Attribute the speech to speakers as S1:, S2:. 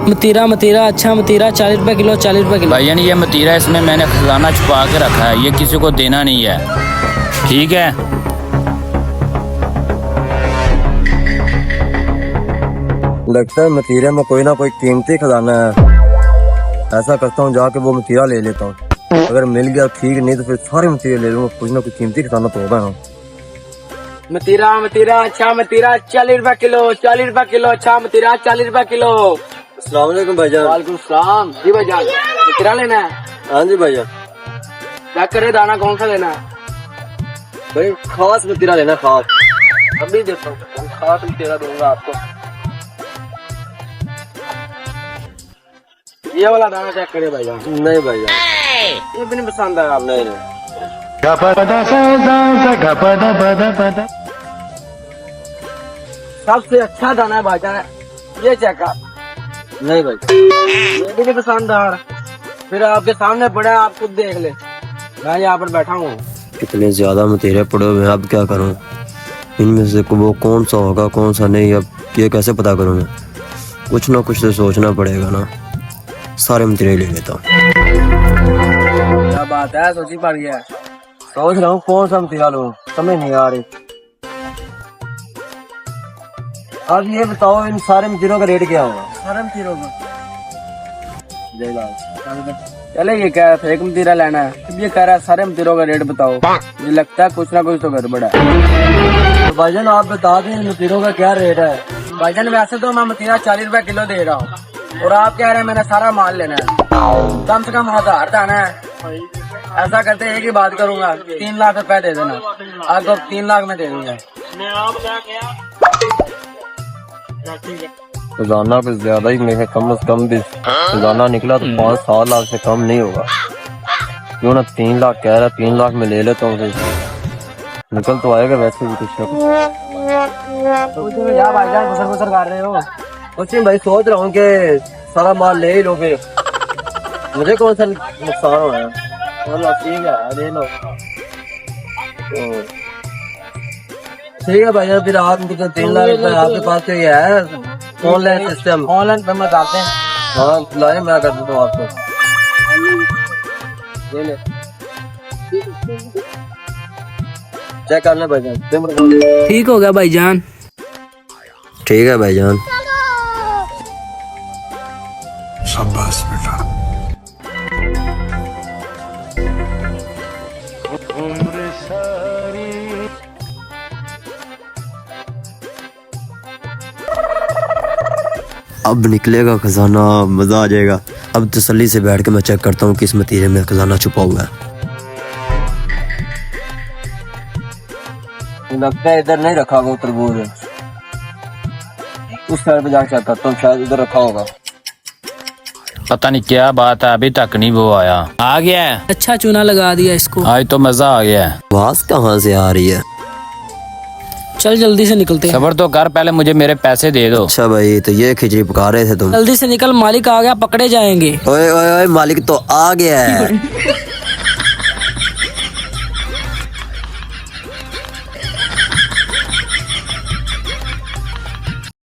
S1: मतीरा मतीरा अच्छा मतीरा 40 रुपए किलो 40 रुपए किलो।
S2: भाईजान ये मतीरा, इसमें मैंने खजाना छुपा के रखा है, ये किसी को देना नहीं है, ठीक है?
S3: लगता है मतीरे में कोई ना कोई कीमती खजाना है। ऐसा करता हूँ जाके वो मतीरा ले लेता हूँ, अगर मिल गया ठीक, नहीं तो फिर सारे मतीरे ले लूंगा, कुछ ना कुछ कीमती खजाना तो होगा ना।
S1: मतीरा मतीरा अच्छा मतीरा 40 रुपए किलो 40 रुपए किलो अच्छा मतीरा 40 रुपए किलो।
S3: अस्सलाम वालेकुम भाईजान।
S1: वालेकुम सलाम। जी भाईजान मतीरा लेना है?
S3: हाँ जी भाईजान।
S1: क्या करे दाना कौन सा लेना है?
S3: भाई खास मतीरा लेना, खास।
S1: अभी देता हूँ खास मतीरा दूंगा आपको। ये वाला दाना चेक करे भाईजान।
S3: नहीं भाईजान
S1: ये भी नहीं पसंद है आप?
S3: नहीं।
S1: सबसे अच्छा दाना है भाईजान, ये चेक कर।
S3: नहीं भाई
S1: ये भी नहीं पसंद आ रहा, फिर आपके सामने पड़ा है, आप खुद देख ले, मैं यहाँ पर बैठा हूँ।
S3: कितने ज्यादा मतीरे पड़े हुए हैं, अब क्या करूँ? इनमें से वो कौन सा होगा कौन सा नहीं, अब ये कैसे पता करूँ मैं? कुछ ना कुछ तो सोचना पड़ेगा ना। सारे मतीरे ले लेता हूँ।
S1: क्या बात है, सोची पड़ गया।
S3: सोच रहा हूँ कौन सा मतीरा लूँ, समझ नहीं आ रही। अब ये बताओ इन सारे मतीरों का रेट क्या होगा?
S1: सारे मतीरों का चले, ये कह रहा था एक मतीरा लेना है, अब ये कह रहा है सारे मतीरों का रेट बताओ। मुझे लगता है कुछ ना कुछ तो गड़बड़ है।
S3: तो भाईजान आप बता दें इन मतीरों का क्या रेट है?
S1: भाईजान वैसे तो मैं मतीरा 40 रुपए किलो दे रहा हूँ, और आप कह रहे हैं मैंने सारा माल लेना है, कम से कम 1000 दाना है। ऐसा करते एक ही बात करूंगा, 3 लाख रुपए दे देना, आपको 3 लाख में दे दूंगा।
S3: खजाना कुछ ज्यादा ही नहीं है, कम से कम भी खजाना निकला तो 5-7 लाख से कम नहीं होगा। क्यों ना 3 लाख कह रहा है, 3 लाख में ले लेता हूँ, फिर निकल तो आएगा वैसे भी कुछ ना कुछ।
S1: क्या भाईजान गुसर गुसर कर रहे हो?
S3: कुछ नहीं भाई, सोच रहा हूँ कि सारा माल ले ही लो, फिर मुझे कौन सा नुकसान हो रहा है।
S1: ठीक है ले लो।
S3: ठीक है भाई, फिर आप 3 लाख रुपए आपके पास तो ये है ऑनलाइन सिस्टम?
S1: ऑनलाइन पेमेंट डालते हैं।
S3: हाँ लाए, मैं कर दूँ आपको।
S1: ले ले।
S3: चेक कर ले भाईजान।
S1: ठीक हो गया भाईजान।
S3: ठीक है भाईजान।
S4: शाबाश बेटा।
S3: अब निकलेगा खजाना, मजा आ जाएगा। अब तसल्ली से बैठ के मैं चेक करता हूँ किस मतीरे में खजाना छुपा हुआ है। लगता है इधर नहीं रखा होगा तरबूज, उस साइड पे जाके चेक करता हूँ, शायद उधर रखा होगा।
S2: पता नहीं क्या बात है, अभी तक नहीं वो आया। आ गया है?
S1: अच्छा चूना लगा दिया इसको,
S2: आज तो मजा आ गया है।
S3: आवाज कहाँ से आ रही है?
S1: चल जल्दी से निकलते हैं।
S2: सबर तो कर, पहले मुझे मेरे पैसे दे दो।
S3: अच्छा भाई, तो ये खिचड़ी पका रहे थे तुम?
S1: जल्दी से निकल, मालिक आ गया, पकड़े जाएंगे।
S3: ओए ओए ओए, मालिक तो आ गया है।